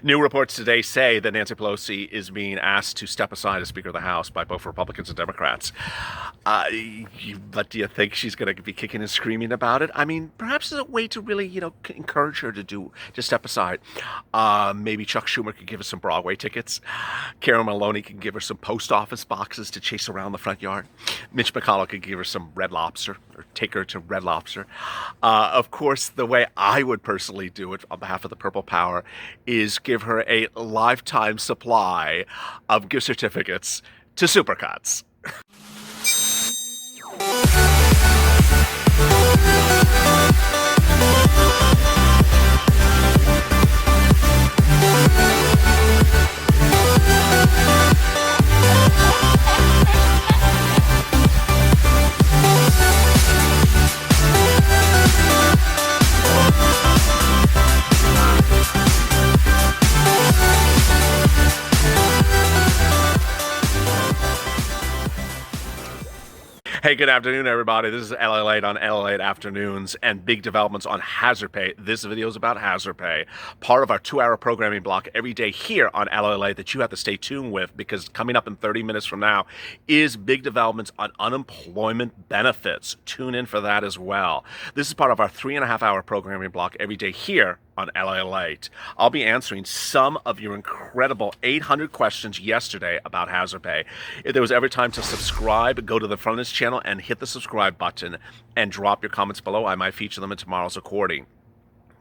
New reports today say that Nancy Pelosi is being asked to step aside as Speaker of the House by both Republicans and Democrats. But do you think she's going to be kicking and screaming about it? I mean, perhaps as a way to really, encourage her to step aside. Maybe Chuck Schumer could give her some Broadway tickets. Karen Maloney can give her some post office boxes to chase around the front yard. Mitch McConnell could give her some Red Lobster or take her to Red Lobster. Of course, the way I would personally do it on behalf of the Purple Power is give her a lifetime supply of gift certificates to Supercuts. Hey, good afternoon, everybody. This is LALATE on LALATE Afternoons and big developments on Hazard Pay. This video is about Hazard Pay, part of our 2-hour programming block every day here on LALATE that you have to stay tuned with, because coming up in 30 minutes from now is big developments on unemployment benefits. Tune in for that as well. This is part of our 3.5-hour programming block every day here on LALATE. I'll be answering some of your incredible 800 questions yesterday about Hazard Pay. If there was ever time to subscribe, go to the front of this channel and hit the subscribe button and drop your comments below. I might feature them in tomorrow's recording.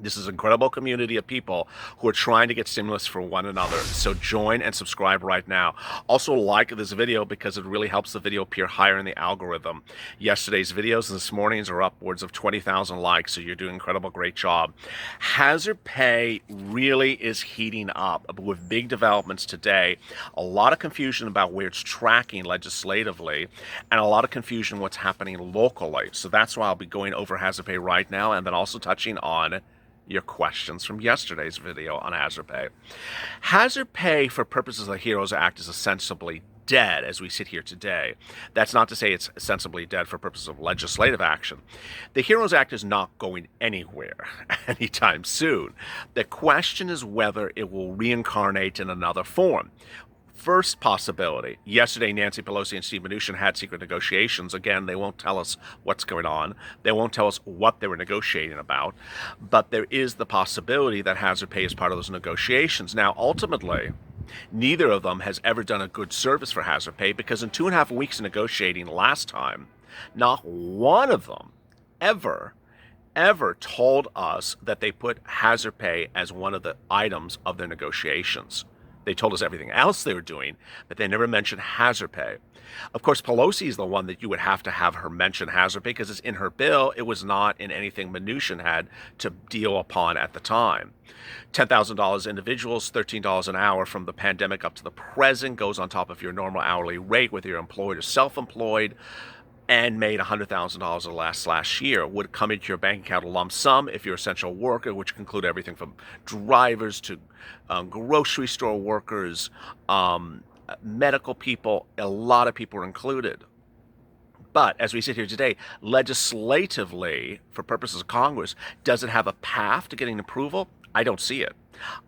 This is an incredible community of people who are trying to get stimulus for one another. So join and subscribe right now. Also like this video because it really helps the video appear higher in the algorithm. Yesterday's videos and this morning's are upwards of 20,000 likes, so you're doing an incredible, great job. Hazard Pay really is heating up with big developments today. A lot of confusion about where it's tracking legislatively and a lot of confusion what's happening locally. So that's why I'll be going over Hazard Pay right now and then also touching on your questions from yesterday's video on Hazard Pay. Hazard Pay, for purposes of the HEROES Act, is ostensibly dead as we sit here today. That's not to say it's ostensibly dead for purposes of legislative action. The HEROES Act is not going anywhere anytime soon. The question is whether it will reincarnate in another form. First possibility, yesterday Nancy Pelosi and Steve Mnuchin had secret negotiations. Again, they won't tell us what's going on. They won't tell us what they were negotiating about. But there is the possibility that Hazard Pay is part of those negotiations. Now, ultimately, neither of them has ever done a good service for Hazard Pay, because in 2.5 weeks of negotiating last time, not one of them ever told us that they put Hazard Pay as one of the items of their negotiations. They told us everything else they were doing, but they never mentioned Hazard Pay. Of course, Pelosi is the one that you would have to have her mention Hazard Pay because it's in her bill. It was not in anything Mnuchin had to deal upon at the time. $10,000 individuals, $13 an hour from the pandemic up to the present, goes on top of your normal hourly rate whether you're employed or self-employed, and made $100,000 or less last year, would come into your bank account a lump sum if you're an essential worker, which can include everything from drivers to grocery store workers, medical people. A lot of people are included. But as we sit here today, legislatively, for purposes of Congress, does it have a path to getting approval? I don't see it.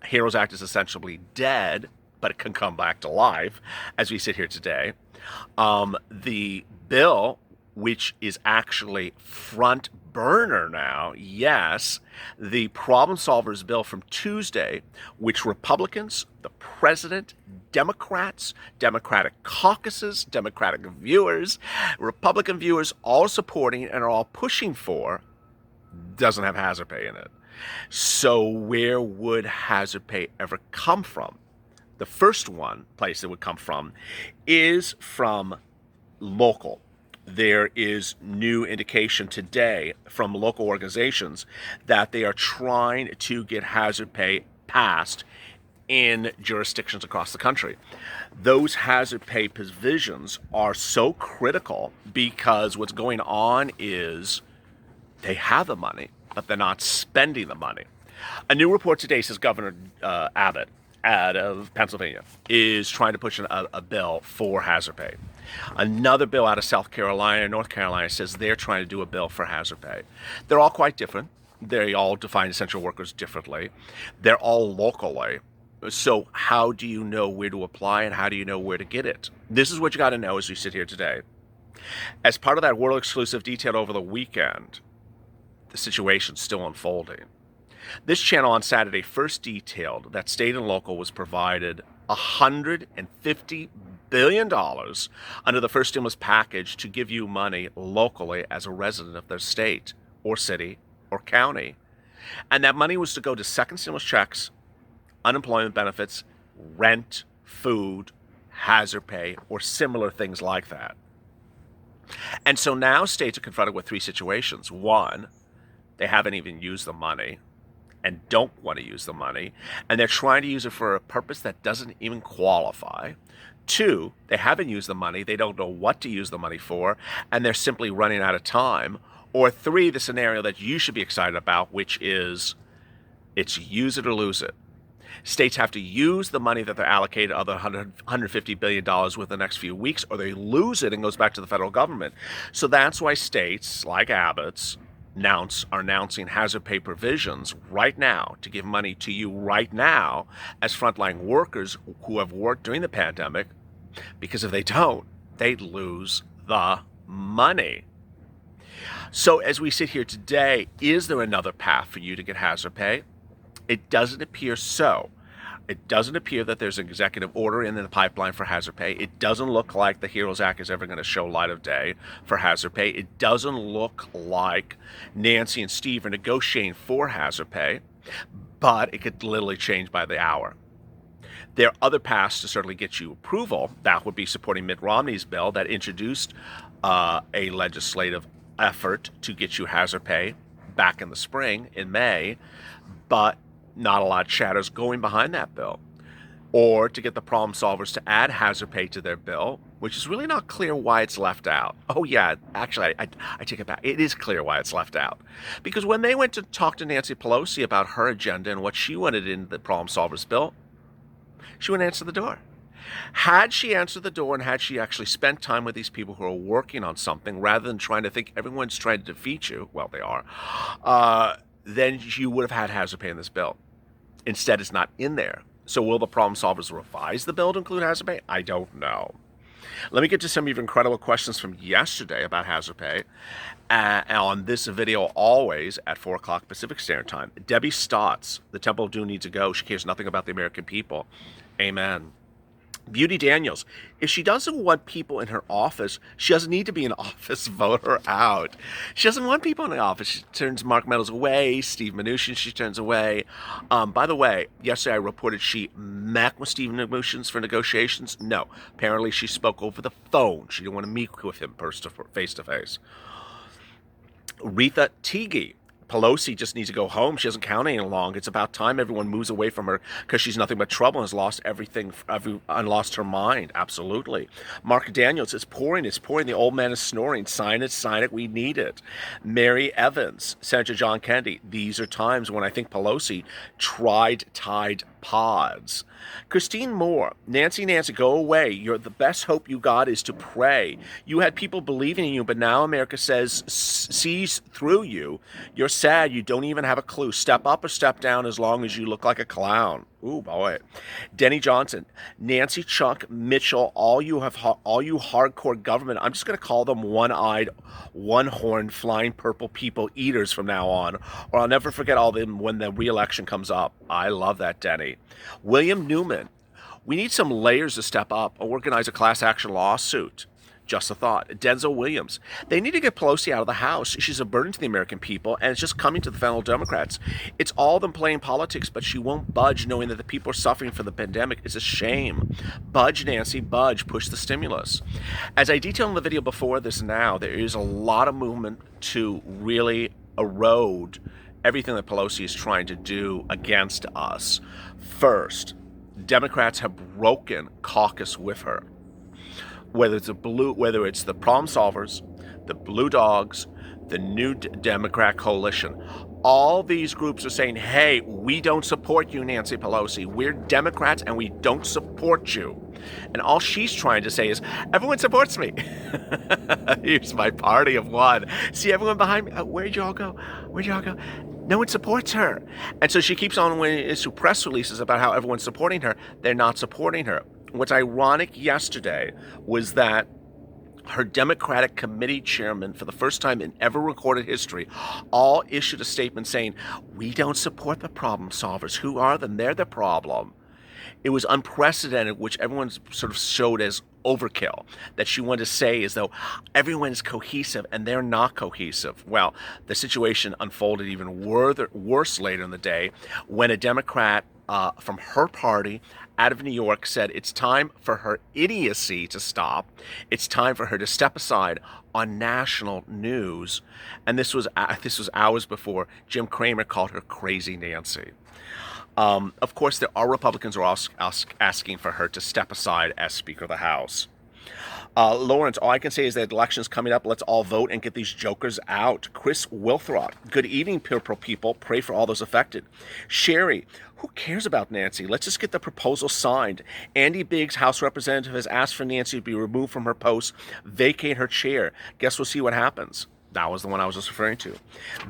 HEROES Act is essentially dead, but it can come back to life as we sit here today. The bill, which is actually front burner now, yes, the problem solvers bill from Tuesday, which Republicans, the president, Democrats, Democratic caucuses, Democratic viewers, Republican viewers, all supporting and are all pushing for, doesn't have Hazard Pay in it. So where would Hazard Pay ever come from? The first place it would come from is from local. There is new indication today from local organizations that they are trying to get Hazard Pay passed in jurisdictions across the country. Those Hazard Pay provisions are so critical because what's going on is they have the money, but they're not spending the money. A new report today says Governor Abbott out of Pennsylvania is trying to push a bill for Hazard Pay. Another bill out of South Carolina and North Carolina says they're trying to do a bill for Hazard Pay. They're all quite different. They all define essential workers differently. They're all locally. So how do you know where to apply and how do you know where to get it? This is what you got to know as we sit here today. As part of that world exclusive detailed over the weekend, the situation's still unfolding. This channel on Saturday first detailed that state and local was provided $150 billion under the first stimulus package to give you money locally as a resident of their state or city or county. And that money was to go to second stimulus checks, unemployment benefits, rent, food, hazard pay, or similar things like that. And so now states are confronted with three situations. One, they haven't even used the money and don't want to use the money, and they're trying to use it for a purpose that doesn't even qualify. Two, they haven't used the money, they don't know what to use the money for, and they're simply running out of time. Or three, the scenario that you should be excited about, which is it's use it or lose it. States have to use the money that they're allocated, other $150 billion within the next few weeks, or they lose it and goes back to the federal government. So that's why states like Abbott's are announcing hazard pay provisions right now to give money to you right now as frontline workers who have worked during the pandemic, because if they don't, they'd lose the money. So as we sit here today, is there another path for you to get hazard pay? It doesn't appear so. It doesn't appear that there's an executive order in the pipeline for hazard pay. It doesn't look like the HEROES Act is ever going to show light of day for hazard pay. It doesn't look like Nancy and Steve are negotiating for hazard pay, but it could literally change by the hour. There are other paths to certainly get you approval. That would be supporting Mitt Romney's bill that introduced a legislative effort to get you hazard pay back in the spring, in May, but not a lot of chatters going behind that bill. Or to get the problem solvers to add hazard pay to their bill, which is really not clear why it's left out. Oh yeah, actually, I take it back. It is clear why it's left out. Because when they went to talk to Nancy Pelosi about her agenda and what she wanted in the problem solvers bill, she wouldn't answer the door. Had she answered the door and had she actually spent time with these people who are working on something rather than trying to think everyone's trying to defeat you, well, they are, then you would have had hazard pay in this bill. Instead, it's not in there. So will the problem solvers revise the bill to include hazard pay? I don't know. Let me get to some of your incredible questions from yesterday about hazard pay on this video, always at 4 o'clock Pacific Standard Time. Debbie Stotts, the Temple of Doom needs to go. She cares nothing about the American people. Amen. Beauty Daniels, if she doesn't want people in her office, she doesn't need to be in office. Vote her out. She doesn't want people in the office. She turns Mark Meadows away. Steve Mnuchin, she turns away. By the way, yesterday I reported she met with Steve Mnuchin for negotiations. No, apparently she spoke over the phone. She didn't want to meet with him face to face. Retha Teague, Pelosi just needs to go home. She doesn't count any longer. It's about time everyone moves away from her because she's nothing but trouble and has lost everything and lost her mind. Absolutely. Mark Daniels, it's pouring. The old man is snoring. Sign it. We need it. Mary Evans, Senator John Kennedy, these are times when I think Pelosi tried Tide Pods. Christine Moore, Nancy, go away. You're the best hope you got is to pray. You had people believing in you, but now America sees through you. You're sad. You don't even have a clue. Step up or step down as long as you look like a clown. Ooh, boy. Denny Johnson, Nancy, Chuck, Mitchell, all you hardcore government, I'm just going to call them one-eyed, one-horned, flying purple people eaters from now on, or I'll never forget all of them when the re-election comes up. I love that, Denny. William Newman, we need some layers to step up or organize a class action lawsuit. Just a thought. Denzel Williams. They need to get Pelosi out of the House. She's a burden to the American people, and it's just coming to the federal Democrats. It's all them playing politics, but she won't budge knowing that the people are suffering from the pandemic. It's a shame. Budge, Nancy, budge. Push the stimulus. As I detailed in the video before this now, there is a lot of movement to really erode everything that Pelosi is trying to do against us. First, Democrats have broken caucus with her. Whether it's the problem solvers, the blue dogs, the new Democrat coalition, all these groups are saying, hey, we don't support you, Nancy Pelosi. We're Democrats and we don't support you. And all she's trying to say is, everyone supports me. Here's my party of one. See everyone behind me? Where'd you all go? No one supports her. And so she keeps on when it issue press releases about how everyone's supporting her. They're not supporting her. What's ironic yesterday was that her Democratic committee chairman, for the first time in ever recorded history, all issued a statement saying, we don't support the problem solvers. Who are them? They're the problem. It was unprecedented, which everyone sort of showed as overkill, that she wanted to say as though everyone is cohesive and they're not cohesive. Well, the situation unfolded even worse later in the day when a Democrat from her party out of New York said it's time for her idiocy to stop. It's time for her to step aside on national news. And this was hours before Jim Cramer called her Crazy Nancy. Of course, there are Republicans who are asking for her to step aside as Speaker of the House. Lawrence, all I can say is that the election's coming up. Let's all vote and get these jokers out. Chris Wilthrop, good evening, people. Pray for all those affected. Sherry, who cares about Nancy? Let's just get the proposal signed. Andy Biggs, House Representative, has asked for Nancy to be removed from her post, vacate her chair. Guess we'll see what happens. That was the one I was just referring to.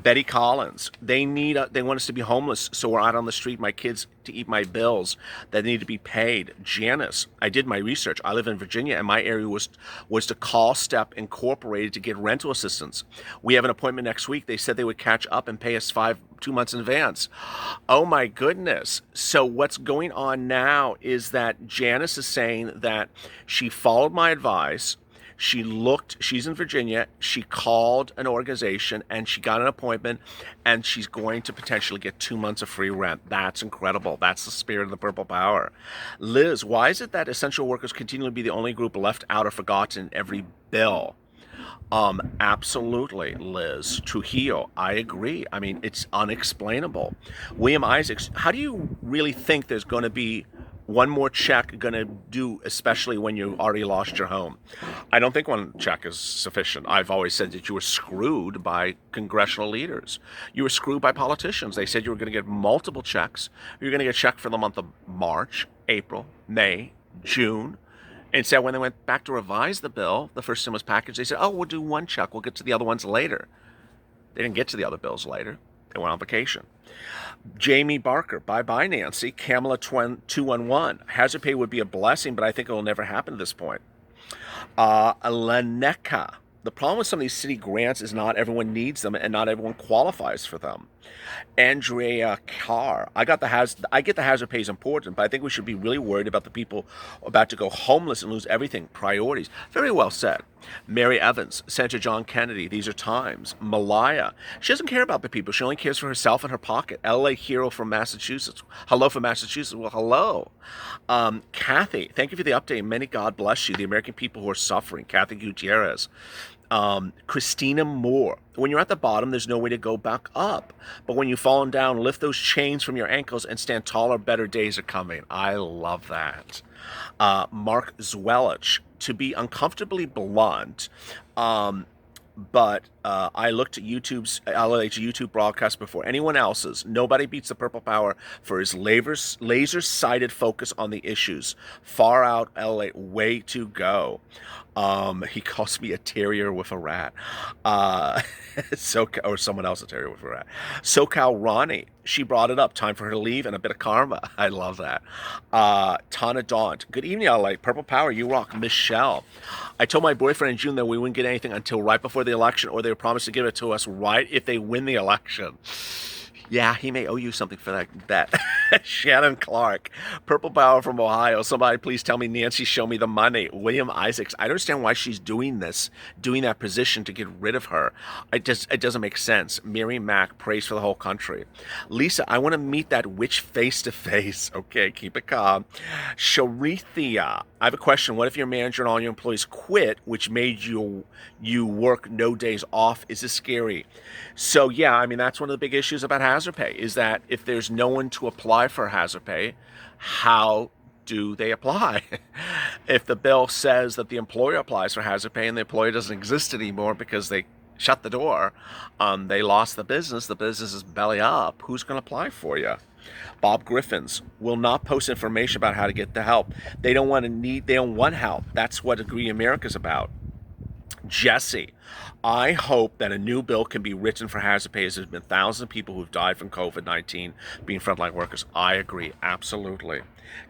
Betty Collins. They want us to be homeless, so we're out on the street. My kids to eat my bills that need to be paid. Janice. I did my research. I live in Virginia, and my area was to call Step Incorporated to get rental assistance. We have an appointment next week. They said they would catch up and pay us 2 months in advance. Oh my goodness. So what's going on now is that Janice is saying that she followed my advice. She's in Virginia, she called an organization and she got an appointment and she's going to potentially get 2 months of free rent. That's incredible. That's the spirit of the Purple Power. Liz, why is it that essential workers continue to be the only group left out or forgotten in every bill? Absolutely, Liz. Trujillo, I agree. I mean, it's unexplainable. William Isaacs, how do you really think there's going to be one more check going to do, especially when you already lost your home? I don't think one check is sufficient. I've always said that you were screwed by congressional leaders. You were screwed by politicians. They said you were going to get multiple checks. You're going to get a check for the month of March, April, May, June. Instead, when they went back to revise the bill, the first stimulus package, they said, oh, we'll do one check. We'll get to the other ones later. They didn't get to the other bills later. They went on vacation. Jamie Barker, bye-bye, Nancy. Kamala 211, hazard pay would be a blessing, but I think it will never happen at this point. Laneka, the problem with some of these city grants is not everyone needs them and not everyone qualifies for them. Andrea Carr, I get the hazard pay is important, but I think we should be really worried about the people about to go homeless and lose everything. Priorities. Very well said. Mary Evans, Senator John Kennedy, these are times. Malaya, she doesn't care about the people. She only cares for herself and her pocket. LA hero from Massachusetts. Hello from Massachusetts. Well, hello. Kathy, thank you for the update. Many God bless you. The American people who are suffering. Kathy Gutierrez. Christina Moore, when you're at the bottom, there's no way to go back up. But when you've fallen down, lift those chains from your ankles and stand taller. Better days are coming. I love that. Mark Zwelich, to be uncomfortably blunt, but I looked at LALATE's YouTube broadcast before anyone else's. Nobody beats the Purple Power for his laser-sighted focus on the issues. Far out, LA, way to go. He calls me a terrier with a rat. Or someone else a terrier with a rat. SoCal Ronnie, she brought it up. Time for her to leave and a bit of karma. I love that. Tana Daunt, good evening, LA. Purple Power, you rock. Michelle, I told my boyfriend in June that we wouldn't get anything until right before the election, or they would promise to give it to us right if they win the election. Yeah, he may owe you something for that bet. Shannon Clark, Purple Power from Ohio. Somebody please tell me Nancy, show me the money. William Isaacs, I don't understand why she's doing that position to get rid of her. It doesn't make sense. Mary Mack, praise for the whole country. Lisa, I want to meet that witch face to face. Okay, keep it calm. Sharithia, I have a question. What if your manager and all your employees quit, which made you work no days off? Is this scary? So yeah, I mean, that's one of the big issues about hazard pay, is that if there's no one to apply for hazard pay, how do they apply? If the bill says that the employer applies for hazard pay and the employer doesn't exist anymore because they shut the door, they lost the business is belly up, who's going to apply for you? Bob Griffins will not post information about how to get the help. They don't want help. That's what Agree America's about. Jesse, I hope that a new bill can be written for hazard pay, as there's been thousands of people who've died from COVID-19 being frontline workers. I agree, absolutely.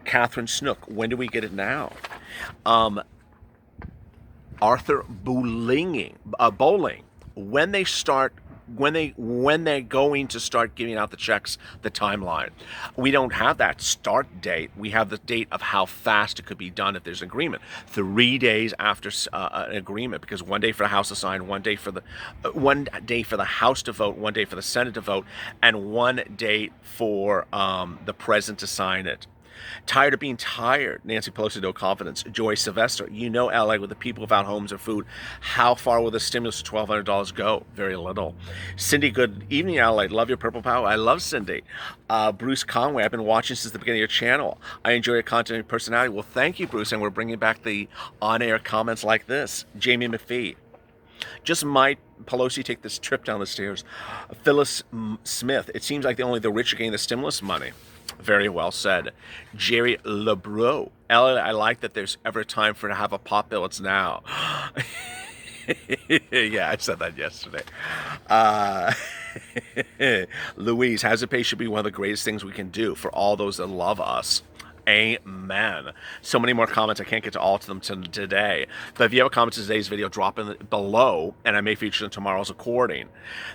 Catherine Snook, when do we get it now? Arthur Bowling, when they're going to start giving out the checks, the timeline. We don't have that start date. We have the date of how fast it could be done if there's agreement. 3 days after an agreement, because 1 day for the House to sign, 1 day for the House to vote, 1 day for the Senate to vote, and 1 day for the President to sign it. Tired of being tired. Nancy Pelosi, no confidence. Joy Sylvester, you know, LA, with the people without homes or food, how far will the stimulus of $1,200 go? Very little. Cindy, good evening, LA. Love your purple power. I love Cindy. Bruce Conway, I've been watching since the beginning of your channel. I enjoy your content and personality. Well, thank you, Bruce, and we're bringing back the on-air comments like this. Jamie McPhee. Just might Pelosi take this trip down the stairs. Phyllis Smith, it seems like only the rich are getting the stimulus money. Very well said. Jerry LeBreau. I like that there's ever time for to have a pop bill. It's now. Yeah, I said that yesterday. Louise, hazard pay should be one of the greatest things we can do for all those that love us. Amen. So many more comments. I can't get to all of them today. But if you have a comment to today's video, drop in below, and I may feature in tomorrow's recording.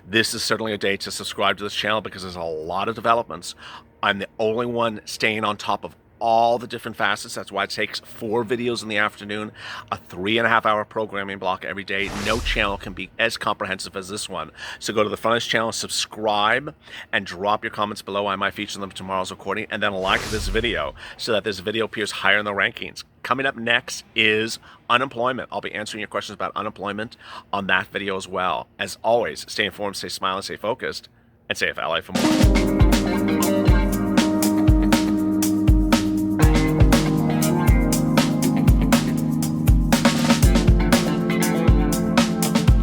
This is certainly a day to subscribe to this channel because there's a lot of developments. I'm the only one staying on top of all the different facets. That's why it takes 4 videos in the afternoon, a 3.5-hour programming block every day. No channel can be as comprehensive as this one. So go to the front of this channel, subscribe, and drop your comments below. I might feature them in tomorrow's recording, and then like this video so that this video appears higher in the rankings. Coming up next is unemployment. I'll be answering your questions about unemployment on that video as well. As always, stay informed, stay smiling, stay focused, and stay FLA for more.